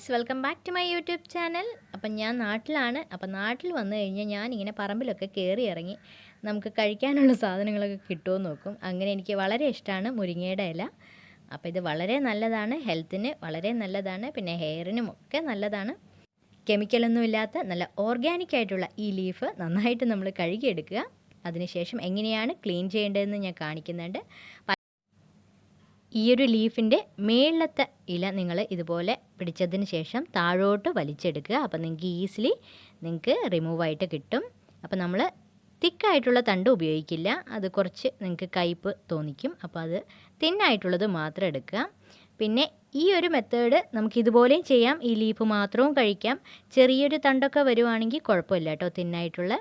Guys, welcome back to my YouTube channel. അപ്പം ഞാൻ നാട്ടിലാണ്. അപ്പം നാട്ടിൽ വന്നു കഴിഞ്ഞാൽ ഞാനിങ്ങനെ പറമ്പിലൊക്കെ കയറി ഇറങ്ങി നമുക്ക് കഴിക്കാനുള്ള സാധനങ്ങളൊക്കെ കിട്ടുമോ എന്ന് നോക്കും. അങ്ങനെ എനിക്ക് വളരെ ഇഷ്ടമാണ് മുരിങ്ങയുടെ ഇല. അപ്പോൾ ഇത് വളരെ നല്ലതാണ്, ഹെൽത്തിന് വളരെ നല്ലതാണ്, പിന്നെ ഹെയറിനും ഒക്കെ നല്ലതാണ്. കെമിക്കലൊന്നും ഇല്ലാത്ത നല്ല ഓർഗാനിക് ആയിട്ടുള്ള ഈ ലീഫ് നന്നായിട്ട് നമ്മൾ കഴുകിയെടുക്കുക. അതിനുശേഷം എങ്ങനെയാണ് ക്ലീൻ ചെയ്യേണ്ടതെന്ന് ഞാൻ കാണിക്കുന്നുണ്ട്. ഈ ഒരു ലീഫിൻ്റെ മേളത്തെ ഇല നിങ്ങൾ ഇതുപോലെ പിടിച്ചതിന് ശേഷം താഴോട്ട് വലിച്ചെടുക്കുക. അപ്പോൾ നിങ്ങൾക്ക് റിമൂവായിട്ട് കിട്ടും. അപ്പോൾ നമ്മൾ തിക്കായിട്ടുള്ള തണ്ട് ഉപയോഗിക്കില്ല, അത് കുറച്ച് നിങ്ങൾക്ക് കയ്പ്പ് തോന്നിക്കും. അപ്പോൾ അത് തിന്നായിട്ടുള്ളത് മാത്രം എടുക്കുക. പിന്നെ ഈ ഒരു മെത്തേഡ് നമുക്കിതുപോലെയും ചെയ്യാം, ഈ ലീഫ് മാത്രവും കഴിക്കാം. ചെറിയൊരു തണ്ടൊക്കെ വരുവാണെങ്കിൽ കുഴപ്പമില്ല കേട്ടോ, തിന്നായിട്ടുള്ള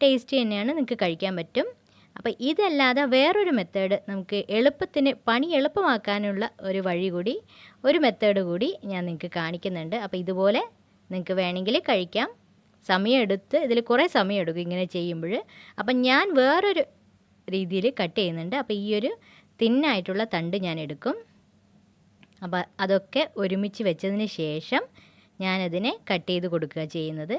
ടേസ്റ്റ് തന്നെയാണ്, നിങ്ങൾക്ക് കഴിക്കാൻ പറ്റും. അപ്പോൾ ഇതല്ലാതെ വേറൊരു മെത്തേഡ്, നമുക്ക് പണി എളുപ്പമാക്കാനുള്ള ഒരു മെത്തേഡ് കൂടി ഞാൻ നിങ്ങൾക്ക് കാണിക്കുന്നുണ്ട്. അപ്പോൾ ഇതുപോലെ നിങ്ങൾക്ക് വേണമെങ്കിൽ കഴിക്കാം. ഇതിൽ കുറേ സമയം എടുക്കും ഇങ്ങനെ ചെയ്യുമ്പോൾ. അപ്പം ഞാൻ വേറൊരു രീതിയിൽ കട്ട് ചെയ്യുന്നുണ്ട്. അപ്പോൾ ഈ ഒരു തിന്നായിട്ടുള്ള തണ്ട് ഞാൻ എടുക്കും. അപ്പോൾ അതൊക്കെ ഒരുമിച്ച് വെച്ചതിന് ശേഷം ഞാനതിനെ കട്ട് ചെയ്ത് കൊടുക്കുക ചെയ്യുന്നത്.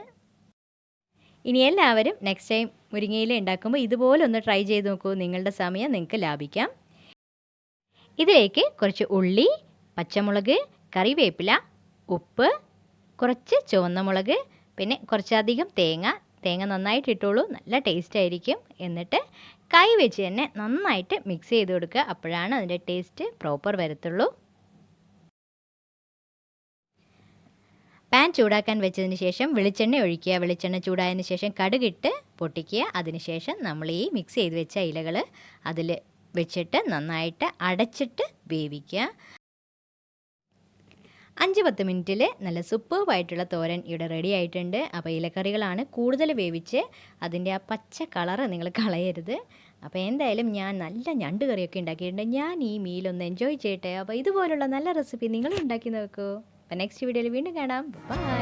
ഇനി എല്ലാവരും നെക്സ്റ്റ് ടൈം മുരിങ്ങയില ഉണ്ടാക്കുമ്പോൾ ഇതുപോലെ ഒന്ന് ട്രൈ ചെയ്ത് നോക്കൂ. നിങ്ങളുടെ സമയം നിങ്ങൾക്ക് ലാഭിക്കാം. ഇതിലേക്ക് കുറച്ച് ഉള്ളി, പച്ചമുളക്, കറിവേപ്പില, ഉപ്പ്, കുറച്ച് ചുവന്ന മുളക്, പിന്നെ കുറച്ചധികം തേങ്ങ നന്നായിട്ട് ഇട്ടോളൂ, നല്ല ടേസ്റ്റ് ആയിരിക്കും. എന്നിട്ട് കൈ വെച്ച് തന്നെ നന്നായിട്ട് മിക്സ് ചെയ്ത് കൊടുക്കുക. അപ്പോഴാണ് അതിൻ്റെ ടേസ്റ്റ് പ്രോപ്പർ വരത്തുള്ളൂ. പാൻ ചൂടാക്കാൻ വെച്ചതിന് ശേഷം വെളിച്ചെണ്ണ ഒഴിക്കുക. വെളിച്ചെണ്ണ ചൂടായതിന് ശേഷം കടുകിട്ട് പൊട്ടിക്കുക. അതിനുശേഷം നമ്മൾ ഈ മിക്സ് ചെയ്ത് വെച്ച ഇലകൾ അതിൽ വെച്ചിട്ട് നന്നായിട്ട് അടച്ചിട്ട് വേവിക്കുക. 5-10 മിനിറ്റിൽ നല്ല സൂപ്പർബായിട്ടുള്ള തോരൻ ഇവിടെ റെഡി ആയിട്ടുണ്ട്. അപ്പോൾ ഇലക്കറികളാണ് കൂടുതൽ വേവിച്ച് അതിൻ്റെ ആ പച്ച കളറ് നിങ്ങൾ കളയരുത്. അപ്പോൾ എന്തായാലും ഞാൻ നല്ല ഞണ്ട് കറിയൊക്കെ ഉണ്ടാക്കിയിട്ടുണ്ട്. ഞാൻ ഈ മീലൊന്ന് എൻജോയ് ചെയ്യട്ടെ. അപ്പോൾ ഇതുപോലുള്ള നല്ല റെസിപ്പി നിങ്ങൾ ഉണ്ടാക്കി നോക്കൂ. അപ്പോൾ നെക്സ്റ്റ് വീഡിയോയിൽ വീണ്ടും കാണാം. ബൈ.